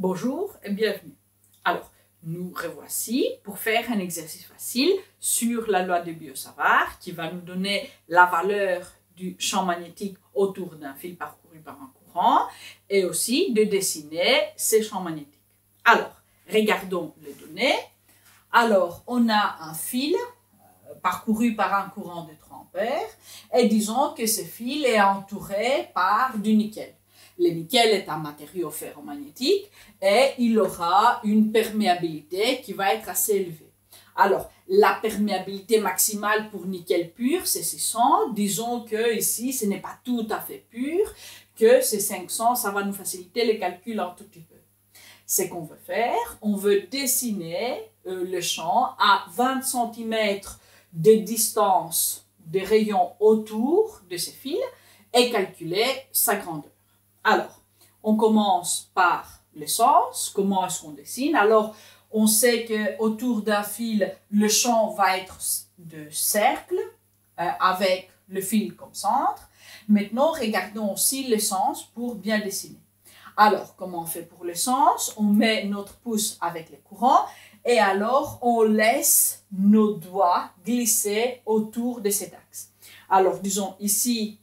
Bonjour et bienvenue. Alors, nous revoici pour faire un exercice facile sur la loi de Biot-Savart qui va nous donner la valeur du champ magnétique autour d'un fil parcouru par un courant et aussi de dessiner ces champs magnétiques. Alors, regardons les données. Alors, on a un fil parcouru par un courant de 3 ampères et disons que ce fil est entouré par du nickel. Le nickel est un matériau ferromagnétique et il aura une perméabilité qui va être assez élevée. Alors, la perméabilité maximale pour nickel pur, c'est 600. Disons que ici, ce n'est pas tout à fait pur, que c'est 500, ça va nous faciliter les calculs un tout petit peu. Ce qu'on veut faire, on veut dessiner le champ à 20 cm de distance des rayons autour de ces fils et calculer sa grandeur. Alors, on commence par le sens. Comment est-ce qu'on dessine? Alors, on sait qu'autour d'un fil, le champ va être de cercle avec le fil comme centre. Maintenant, regardons aussi le sens pour bien dessiner. Alors, comment on fait pour le sens? On met notre pouce avec le courant et alors on laisse nos doigts glisser autour de cet axe. Alors, disons ici,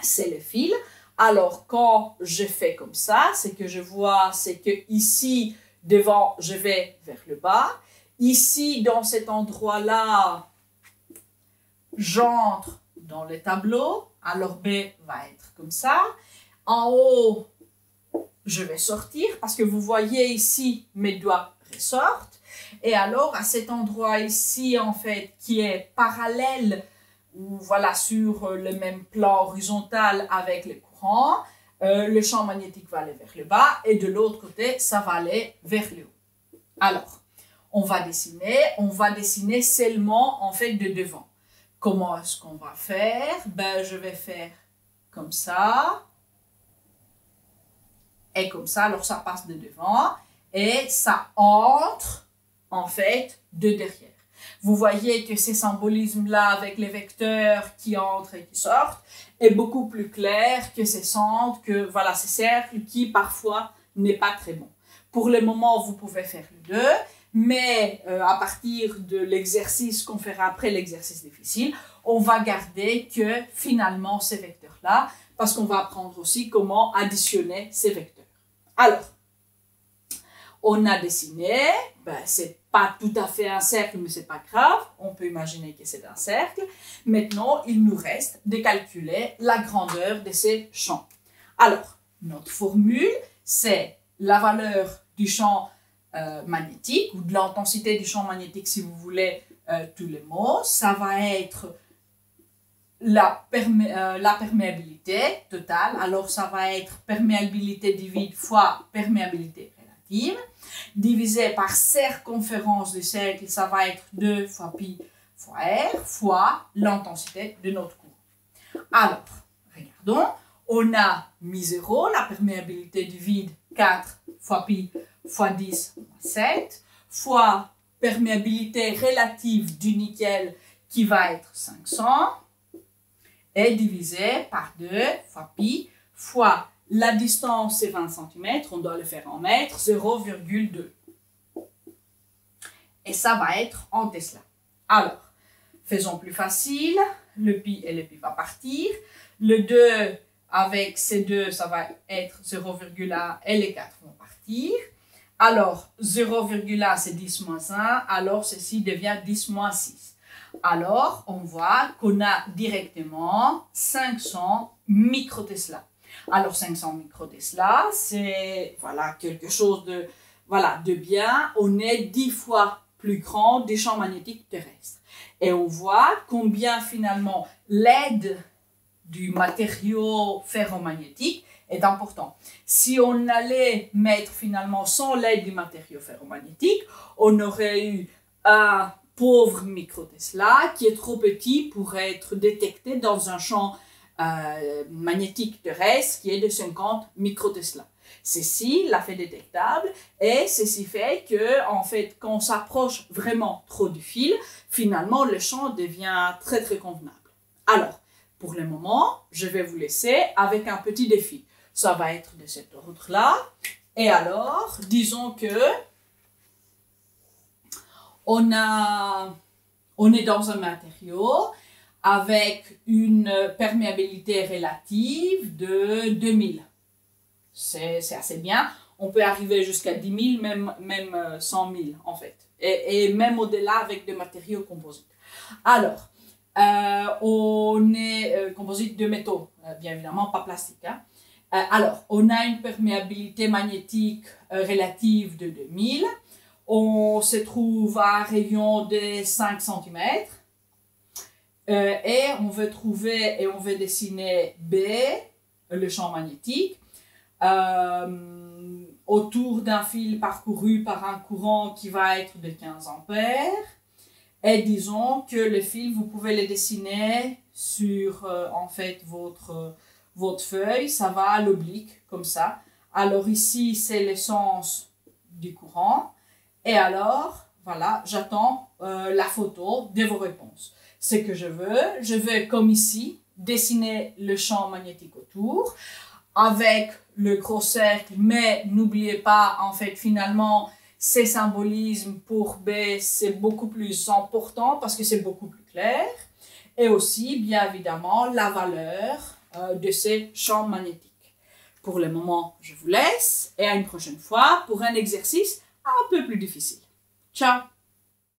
c'est le fil. Alors, quand je fais comme ça, c'est que je vois, c'est que ici, devant, je vais vers le bas. Ici, dans cet endroit-là, j'entre dans le tableau. Alors, B va être comme ça. En haut, je vais sortir parce que vous voyez ici, mes doigts ressortent. Et alors, à cet endroit ici, en fait, qui est parallèle, ou voilà, sur le même plan horizontal avec le courant, le champ magnétique va aller vers le bas et de l'autre côté, ça va aller vers le haut. Alors, on va dessiner seulement en fait de devant. Comment est-ce qu'on va faire? Ben, je vais faire comme ça et comme ça, alors ça passe de devant et ça entre en fait de derrière. Vous voyez que ces symbolismes-là avec les vecteurs qui entrent et qui sortent est beaucoup plus clair que ces centres, que voilà, ces cercles qui parfois n'est pas très bon. Pour le moment, vous pouvez faire les deux, mais à partir de l'exercice qu'on fera après l'exercice difficile, on va garder que finalement ces vecteurs-là, parce qu'on va apprendre aussi comment additionner ces vecteurs. Alors, on a dessiné, ben, c'est pas tout à fait un cercle, mais c'est pas grave. On peut imaginer que c'est un cercle. Maintenant, il nous reste de calculer la grandeur de ces champs. Alors, notre formule, c'est la valeur du champ magnétique ou de l'intensité du champ magnétique, si vous voulez tous les mots. Ça va être la perméabilité totale. Alors, ça va être perméabilité du vide fois perméabilité relative. Divisé par circonférence du cercle, ça va être 2 fois pi fois r fois l'intensité de notre courant. Alors, regardons, on a mis 0, la perméabilité du vide 4 fois pi fois 10 fois 7, fois perméabilité relative du nickel qui va être 500, et divisé par 2 fois pi fois la distance, c'est 20 cm, on doit le faire en mètres, 0,2. Et ça va être en Tesla. Alors, faisons plus facile. Le pi et le pi va partir. Le 2, avec ces deux, ça va être 0,1 et les 4 vont partir. Alors, 0,1, c'est 10 moins 1. Alors, ceci devient 10 moins 6. Alors, on voit qu'on a directement 500 microtesla. Alors, 500 microtesla, c'est voilà, quelque chose de, voilà, de bien. On est 10 fois plus grand des champs magnétiques terrestres. Et on voit combien finalement l'aide du matériau ferromagnétique est important. Si on allait mettre finalement sans l'aide du matériau ferromagnétique, on aurait eu un pauvre microtesla qui est trop petit pour être détecté dans un champ magnétique terrestre qui est de 50 microtesla. Ceci l'a fait détectable et ceci fait que, en fait, quand on s'approche vraiment trop du fil, finalement, le champ devient très, très convenable. Alors, pour le moment, je vais vous laisser avec un petit défi. Ça va être de cet ordre-là. Et alors, disons que on est dans un matériau avec une perméabilité relative de 2000. C'est assez bien. On peut arriver jusqu'à 10 000, même 100 000 en fait. Et même au-delà avec des matériaux composites. Alors, on est composite de métaux, bien évidemment, pas plastique. Hein. Alors, on a une perméabilité magnétique relative de 2000. On se trouve à un rayon de 5 cm. Et on veut trouver et on veut dessiner B, le champ magnétique, autour d'un fil parcouru par un courant qui va être de 15 ampères. Et disons que le fil, vous pouvez le dessiner sur en fait votre feuille, ça va à l'oblique comme ça. Alors ici, c'est le sens du courant. Et alors, voilà, j'attends la photo de vos réponses. Ce que je veux comme ici, dessiner le champ magnétique autour avec le gros cercle, mais n'oubliez pas, en fait, finalement, ces symbolismes pour B, c'est beaucoup plus important parce que c'est beaucoup plus clair. Et aussi, bien évidemment, la valeur de ces champs magnétiques. Pour le moment, je vous laisse et à une prochaine fois pour un exercice un peu plus difficile. Ciao!